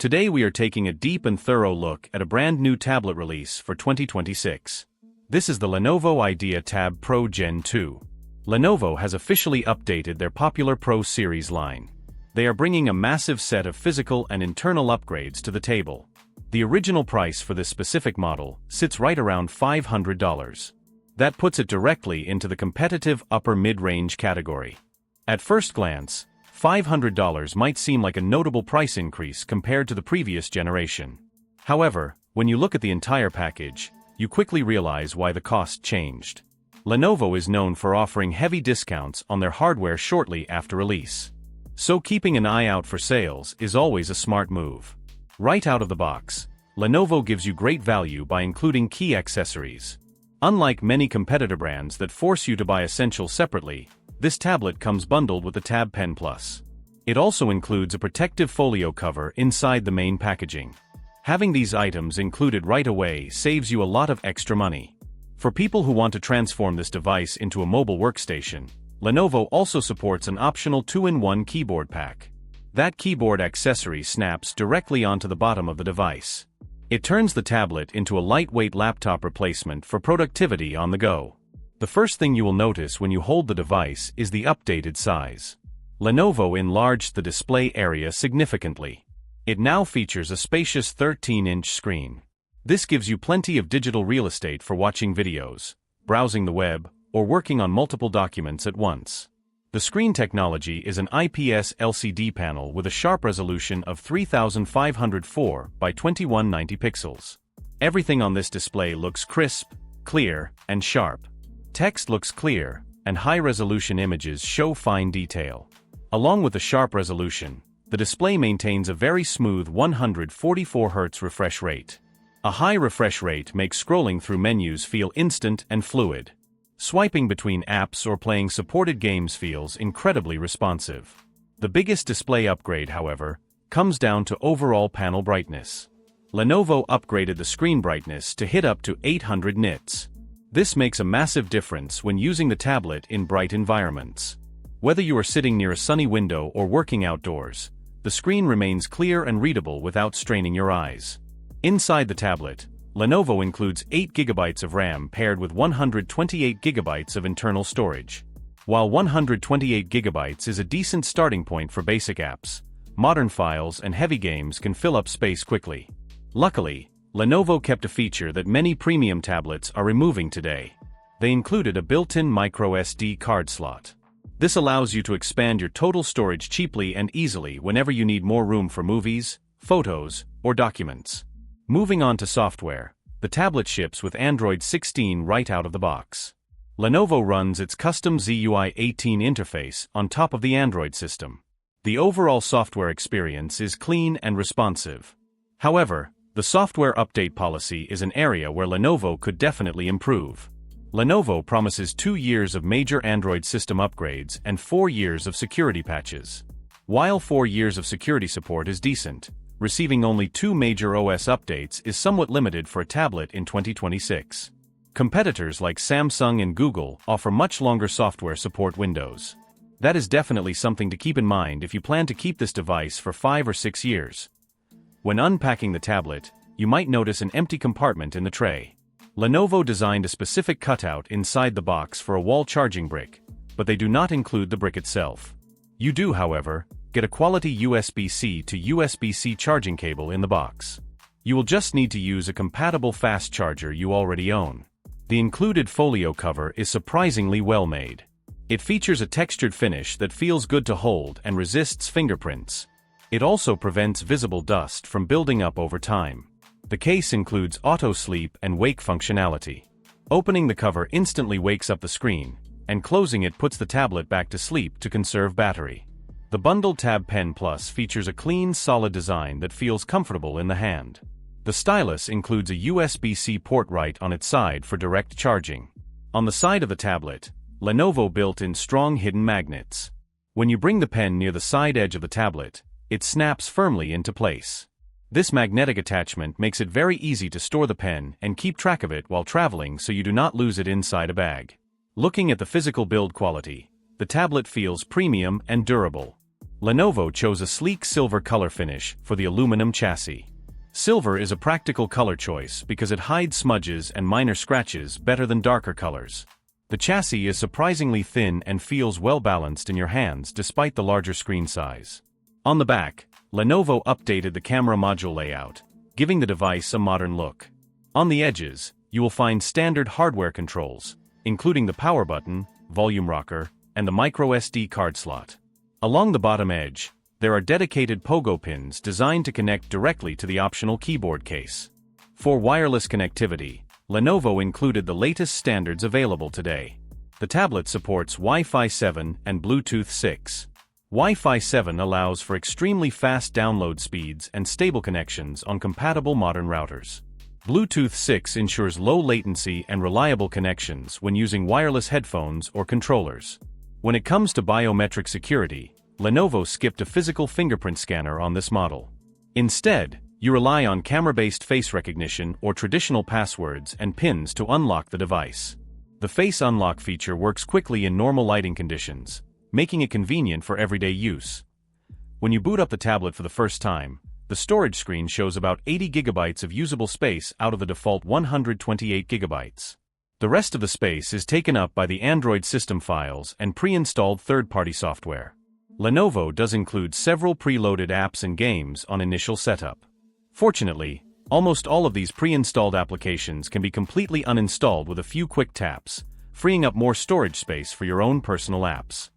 Today we are taking a deep and thorough look at a brand new tablet release for 2026. This is the Lenovo IdeaTab Pro Gen 2. Lenovo has officially updated their popular Pro series line. They are bringing a massive set of physical and internal upgrades to the table. The original price for this specific model sits right around $500. That puts it directly into the competitive upper mid-range category. At first glance, $500 might seem like a notable price increase compared to the previous generation. However, when you look at the entire package, you quickly realize why the cost changed. Lenovo is known for offering heavy discounts on their hardware shortly after release. So keeping an eye out for sales is always a smart move. Right out of the box, Lenovo gives you great value by including key accessories. Unlike many competitor brands that force you to buy essentials separately, this tablet comes bundled with the Tab Pen Plus. It also includes a protective folio cover inside the main packaging. Having these items included right away saves you a lot of extra money. For people who want to transform this device into a mobile workstation, Lenovo also supports an optional 2-in-1 keyboard pack. That keyboard accessory snaps directly onto the bottom of the device. It turns the tablet into a lightweight laptop replacement for productivity on the go. The first thing you will notice when you hold the device is the updated size. Lenovo enlarged the display area significantly. It now features a spacious 13-inch screen. This gives you plenty of digital real estate for watching videos, browsing the web, or working on multiple documents at once. The screen technology is an IPS LCD panel with a sharp resolution of 3504 by 2190 pixels. Everything on this display looks crisp, clear, and sharp. Text looks clear, and high-resolution images show fine detail. Along with the sharp resolution, the display maintains a very smooth 144 Hz refresh rate. A high refresh rate makes scrolling through menus feel instant and fluid. Swiping between apps or playing supported games feels incredibly responsive. The biggest display upgrade, however, comes down to overall panel brightness. Lenovo upgraded the screen brightness to hit up to 800 nits. This makes a massive difference when using the tablet in bright environments. Whether you are sitting near a sunny window or working outdoors, the screen remains clear and readable without straining your eyes. Inside the tablet, Lenovo includes 8 GB of RAM paired with 128 GB of internal storage. While 128 GB is a decent starting point for basic apps, modern files and heavy games can fill up space quickly. Luckily, Lenovo kept a feature that many premium tablets are removing today. They included a built-in microSD card slot. This allows you to expand your total storage cheaply and easily whenever you need more room for movies, photos, or documents. Moving on to software, the tablet ships with Android 16 right out of the box. Lenovo runs its custom ZUI 18 interface on top of the Android system. The overall software experience is clean and responsive. However, the software update policy is an area where Lenovo could definitely improve. Lenovo promises 2 years of major Android system upgrades and 4 years of security patches. While 4 years of security support is decent, receiving only 2 major OS updates is somewhat limited for a tablet in 2026. Competitors like Samsung and Google offer much longer software support windows. That is definitely something to keep in mind if you plan to keep this device for 5 or 6 years. When unpacking the tablet, you might notice an empty compartment in the tray. Lenovo designed a specific cutout inside the box for a wall charging brick, but they do not include the brick itself. You do, however, get a quality USB-C to USB-C charging cable in the box. You will just need to use a compatible fast charger you already own. The included folio cover is surprisingly well made. It features a textured finish that feels good to hold and resists fingerprints. It also prevents visible dust from building up over time. The case includes auto sleep and wake functionality. Opening the cover instantly wakes up the screen, and closing it puts the tablet back to sleep to conserve battery. The bundled Tab Pen Plus features a clean, solid design that feels comfortable in the hand. The stylus includes a USB-C port right on its side for direct charging. On the side of the tablet, Lenovo built in strong hidden magnets. When you bring the pen near the side edge of the tablet, it snaps firmly into place. This magnetic attachment makes it very easy to store the pen and keep track of it while traveling so you do not lose it inside a bag. Looking at the physical build quality, the tablet feels premium and durable. Lenovo chose a sleek silver color finish for the aluminum chassis. Silver is a practical color choice because it hides smudges and minor scratches better than darker colors. The chassis is surprisingly thin and feels well balanced in your hands despite the larger screen size. On the back, Lenovo updated the camera module layout, giving the device a modern look. On the edges, you will find standard hardware controls, including the power button, volume rocker, and the microSD card slot. Along the bottom edge, there are dedicated pogo pins designed to connect directly to the optional keyboard case. For wireless connectivity, Lenovo included the latest standards available today. The tablet supports Wi-Fi 7 and Bluetooth 6. Wi-Fi 7 allows for extremely fast download speeds and stable connections on compatible modern routers. Bluetooth 6 ensures low latency and reliable connections when using wireless headphones or controllers. When it comes to biometric security, Lenovo skipped a physical fingerprint scanner on this model. Instead, you rely on camera-based face recognition or traditional passwords and PINs to unlock the device. The face unlock feature works quickly in normal lighting conditions, making it convenient for everyday use. When you boot up the tablet for the first time, the storage screen shows about 80 gigabytes of usable space out of the default 128 gigabytes. The rest of the space is taken up by the Android system files and pre-installed third-party software. Lenovo does include several preloaded apps and games on initial setup. Fortunately, almost all of these pre-installed applications can be completely uninstalled with a few quick taps, freeing up more storage space for your own personal apps.